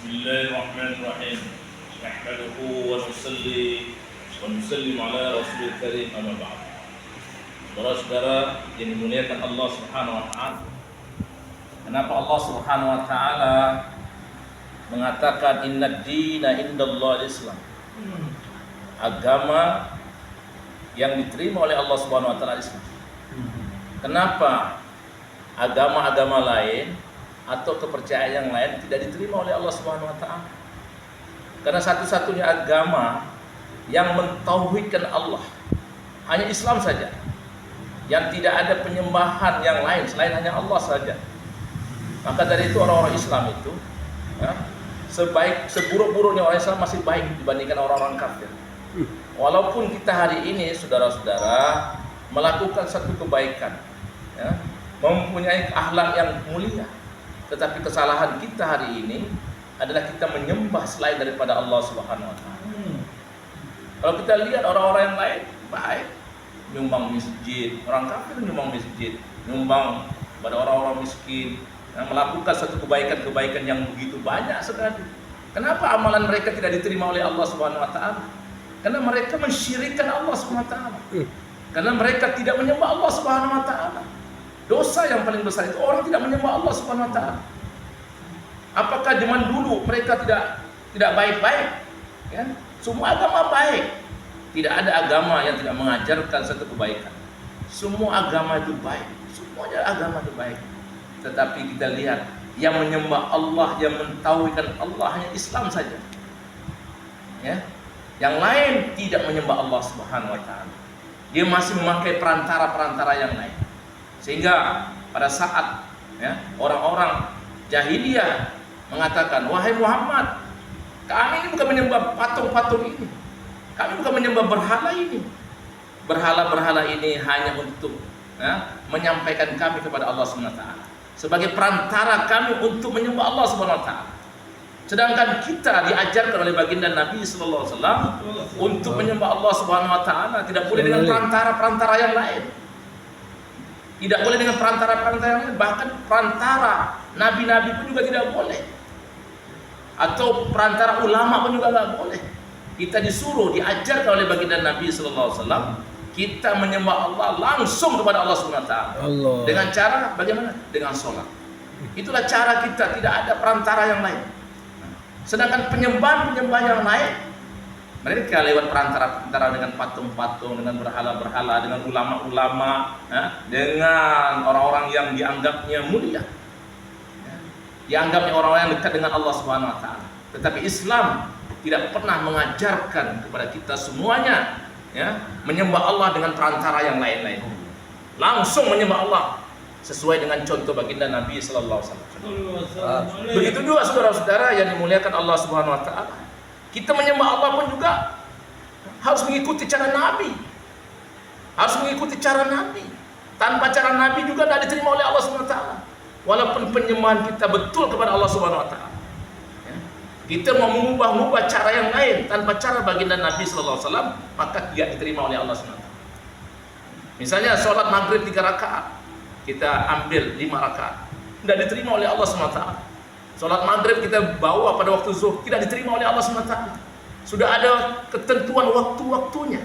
Bismillahirrahmanirrahim. Nahmaduhu wa nusalli wa nusallim ala Rasulil Karim, amma ba'd. Saudara-saudara yang dimuliakan Allah Subhanahu wa taala. Kenapa Allah Subhanahu wa taala mengatakan innad dina indallah Islam? Agama yang diterima oleh Allah Subhanahu wa taala Islam. Kenapa agama-agama lain atau kepercayaan yang lain tidak diterima oleh Allah Subhanahu wa taala? Karena satu-satunya agama yang mentauhidkan Allah hanya Islam saja. Yang tidak ada penyembahan yang lain selain hanya Allah saja. Maka dari itu orang-orang Islam itu seburuk-buruknya orang Islam masih baik dibandingkan orang-orang kafir. Walaupun kita hari ini saudara-saudara melakukan satu kebaikan, mempunyai akhlak yang mulia, tetapi kesalahan kita hari ini adalah kita menyembah selain daripada Allah Subhanahu wa taala. Kalau kita lihat orang-orang yang lain baik, nyumbang masjid, orang kafir nyumbang masjid, nyumbang pada orang-orang miskin, melakukan satu kebaikan-kebaikan yang begitu banyak sekali. Kenapa amalan mereka tidak diterima oleh Allah Subhanahu wa taala? Karena mereka mensyirikkan Allah Subhanahu wa taala. Karena mereka tidak menyembah Allah Subhanahu wa taala. Dosa yang paling besar itu orang tidak menyembah Allah Subhanahu wa taala. Apakah zaman dulu mereka tidak baik-baik? Ya, semua agama baik. Tidak ada agama yang tidak mengajarkan satu kebaikan. Semua agama itu baik. Semuanya agama itu baik. Tetapi kita lihat yang menyembah Allah, yang mentauhidkan Allah hanya Islam saja. Ya. Yang lain tidak menyembah Allah Subhanahu wa taala. Dia masih memakai perantara-perantara yang lain. Sehingga pada saat orang-orang jahiliyah mengatakan, wahai Muhammad, kami ini bukan menyembah patung-patung ini, kami bukan menyembah berhala ini. Berhala-berhala ini hanya untuk menyampaikan kami kepada Allah Subhanahu wa taala, sebagai perantara kami untuk menyembah Allah Subhanahu wa taala. Sedangkan kita diajarkan oleh baginda Nabi sallallahu alaihi wasallam untuk menyembah Allah Subhanahu wa taala, tidak boleh dengan perantara-perantara yang lain. Tidak boleh dengan perantara-perantara yang lain, bahkan perantara nabi-nabi pun juga tidak boleh. Atau perantara ulama pun juga tidak boleh. Kita disuruh, diajarkan oleh baginda Nabi sallallahu alaihi wasallam, kita menyembah Allah langsung kepada Allah Subhanahu wa taala. Dengan cara bagaimana? Dengan sholat. Itulah cara kita, tidak ada perantara yang lain. Sedangkan penyembahan-penyembahan yang lain, mereka lewat perantara-perantara dengan patung-patung, dengan berhala-berhala, dengan ulama-ulama, dengan orang-orang yang dianggapnya mulia, dianggapnya orang-orang yang dekat dengan Allah Subhanahu wa taala. Tetapi Islam tidak pernah mengajarkan kepada kita semuanya menyembah Allah dengan perantara yang lain-lain. Langsung menyembah Allah sesuai dengan contoh baginda Nabi sallallahu alaihi wasallam. Begitu juga saudara-saudara yang dimuliakan Allah Subhanahu wa taala. Kita menyembah Allah pun juga harus mengikuti cara Nabi. Harus mengikuti cara Nabi. Tanpa cara Nabi juga tidak diterima oleh Allah Subhanahu wa taala. Walaupun penyembahan kita betul kepada Allah Subhanahu wa taala. Kita mau mengubah-ubah cara yang lain tanpa cara baginda Nabi sallallahu alaihi wasallam, maka tidak diterima oleh Allah Subhanahu wa taala. Misalnya sholat maghrib 3 rakaat, kita ambil 5 rakaat, tidak diterima oleh Allah Subhanahu wa taala. Sholat maghrib kita bawa pada waktu zuhur, tidak diterima oleh Allah SWT. Sudah ada ketentuan waktu-waktunya.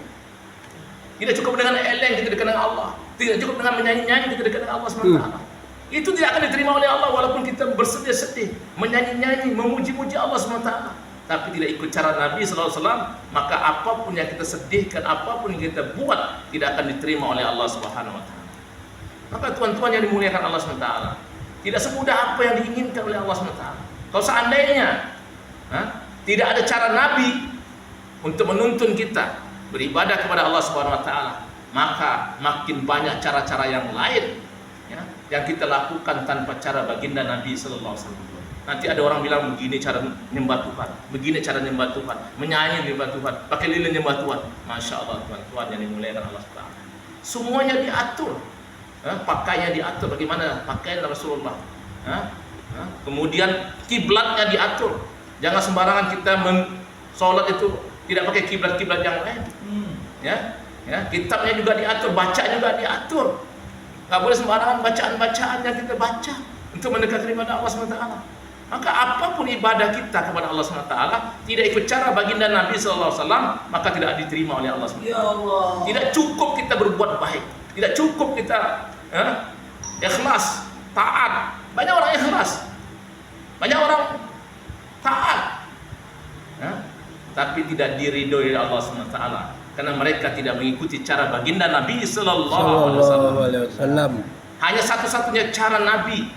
Tidak cukup dengan eleng kita dekat dengan Allah, tidak cukup dengan menyanyi-nyanyi kita dekat dengan Allah SWT. Itu tidak akan diterima oleh Allah walaupun kita bersedih-sedih, menyanyi-nyanyi, memuji-muji Allah SWT. Tapi tidak ikut cara Nabi SAW, maka apapun yang kita sedihkan, apapun yang kita buat, tidak akan diterima oleh Allah Subhanahu wa taala. Maka tuan-tuan yang dimuliakan Allah SWT, tidak semudah apa yang diinginkan oleh Allah SWT. Kalau seandainya tidak ada cara Nabi untuk menuntun kita beribadah kepada Allah Subhanahu wa taala, maka makin banyak cara-cara yang lain yang kita lakukan tanpa cara baginda Nabi sallallahu alaihi wasallam. Nanti ada orang bilang begini cara menyembah Tuhan, begini cara menyembah Tuhan, menyanyi menyembah Tuhan, pakai lilin menyembah Tuhan. Masya Allah tuan-tuan yang dimuliakan Allah SWT. Semuanya diatur. Pakaiannya diatur, bagaimana pakaian Rasulullah. Kemudian kiblatnya diatur. Jangan sembarangan kita sholat itu tidak pakai kiblat-kiblat yang lain. Kitabnya juga diatur, baca juga diatur. Gak boleh sembarangan bacaan-bacaan yang kita baca untuk mendekati kepada Allah SWT. Maka apapun ibadah kita kepada Allah SWT tidak ikut cara baginda Nabi SAW, maka tidak diterima oleh Allah SWT. Ya Allah. Tidak cukup kita berbuat baik, tidak cukup kita ikhlas, taat. Banyak orang ikhlas, banyak orang taat, tapi tidak diridhoi oleh Allah SWT karena mereka tidak mengikuti cara baginda Nabi Sallallahu Alaihi Wasallam. Hanya satu-satunya cara Nabi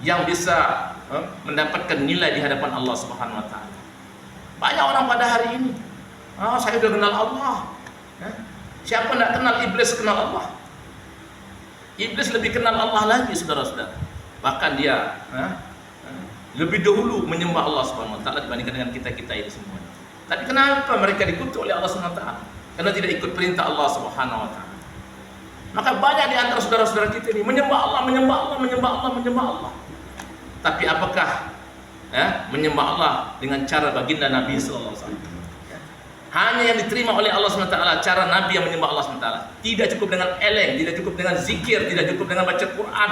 yang bisa mendapatkan nilai di hadapan Allah Subhanahu Wa Taala. Banyak orang pada hari ini, saya sudah kenal Allah. Siapa tidak kenal iblis kenal Allah? Iblis lebih kenal Allah lagi, saudara-saudara. Bahkan dia lebih dahulu menyembah Allah Subhanahu Wa Taala dibandingkan dengan kita ini semua. Tapi kenapa mereka dikutuk oleh Allah Subhanahu Wa Taala? Karena tidak ikut perintah Allah Subhanahu Wa Taala. Maka banyak di antara saudara-saudara kita ini menyembah Allah. Tapi apakah menyembah Allah dengan cara baginda Nabi Sallallahu Alaihi Wasallam? Hanya yang diterima oleh Allah SWT cara Nabi yang menyembah Allah SWT. Tidak cukup dengan eleng, tidak cukup dengan zikir, tidak cukup dengan baca Quran,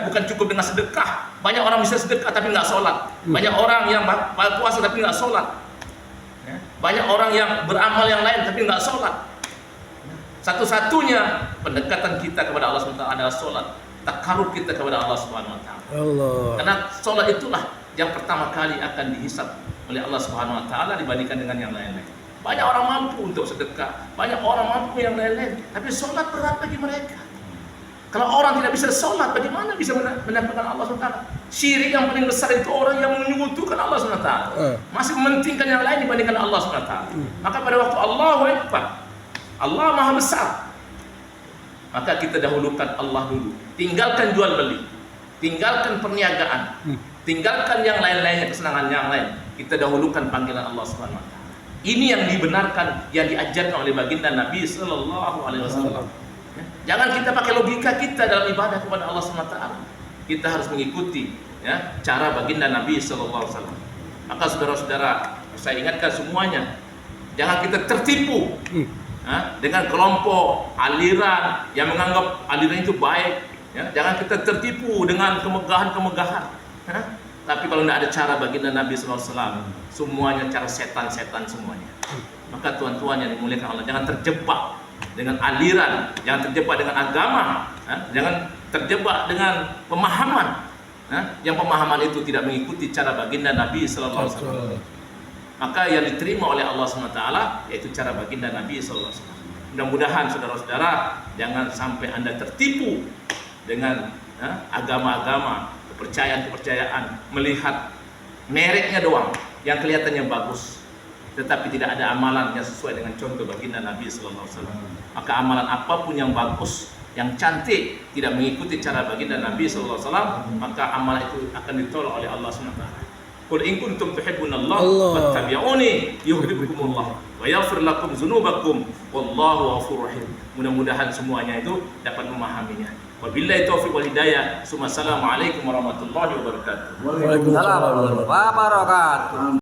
bukan cukup dengan sedekah. Banyak orang bisa sedekah tapi nggak sholat. Banyak orang yang puasa tapi nggak sholat. Banyak orang yang beramal yang lain tapi nggak sholat. Satu-satunya pendekatan kita kepada Allah SWT adalah sholat. Takarub kita kepada Allah Subhanahu Wa Taala. Karena sholat itulah yang pertama kali akan dihisab oleh Allah Subhanahu Wa Taala dibandingkan dengan yang lain-lain. Banyak orang mampu untuk sedekah, banyak orang mampu yang lain-lain, tapi sholat berat bagi mereka. Kalau orang tidak bisa sholat, bagaimana bisa mendapatkan Allah Subhanahu Wa Taala? Syirik yang paling besar itu orang yang menyekutukan Allah Subhanahu Wa Taala, masih mementingkan yang lain dibandingkan Allah Subhanahu Wa Taala. Maka pada waktu Allahu Akbar, Allah Maha Besar, maka kita dahulukan Allah dulu. Tinggalkan jual beli, tinggalkan perniagaan, tinggalkan yang lain-lainnya, kesenangan yang lain. Kita dahulukan panggilan Allah Subhanahu Wa Taala. Ini yang dibenarkan, yang diajarkan oleh baginda Nabi Sallallahu Alaihi Wasallam. Jangan kita pakai logika kita dalam ibadah kepada Allah Subhanahu Wa Taala. Kita harus mengikuti cara baginda Nabi Sallallahu Alaihi Wasallam. Maka saudara-saudara, saya ingatkan semuanya, jangan kita tertipu dengan kelompok aliran yang menganggap aliran itu baik. Jangan kita tertipu dengan kemegahan-kemegahan. Tapi kalau tidak ada cara baginda Nabi SAW, semuanya cara setan-setan semuanya. Maka tuan-tuan yang dimuliakan Allah, jangan terjebak dengan aliran, jangan terjebak dengan agama, jangan terjebak dengan pemahaman. Yang pemahaman itu tidak mengikuti cara baginda Nabi SAW. Maka yang diterima oleh Allah SWT yaitu cara baginda Nabi SAW. Mudah-mudahan saudara-saudara jangan sampai Anda tertipu dengan agama-agama, kepercayaan-kepercayaan, melihat mereknya doang yang kelihatannya bagus, tetapi tidak ada amalan yang sesuai dengan contoh baginda Nabi Sallallahu Alaihi Wasallam. Maka amalan apapun yang bagus, yang cantik, tidak mengikuti cara baginda Nabi Sallallahu Alaihi Wasallam, maka amalan itu akan ditolak oleh Allah SWT. Qul in kuntum tuhibbunallaha fattabi'uni yuhibbukumullah wa yaghfir lakum dzunubakum wallahu ghafurur rahim. Mudah-mudahan semuanya itu dapat memahaminya. Wabillahi taufiq wal hidayah. Assalamualaikum warahmatullahi wabarakatuh. Waalaikumsalam warahmatullahi wabarakatuh.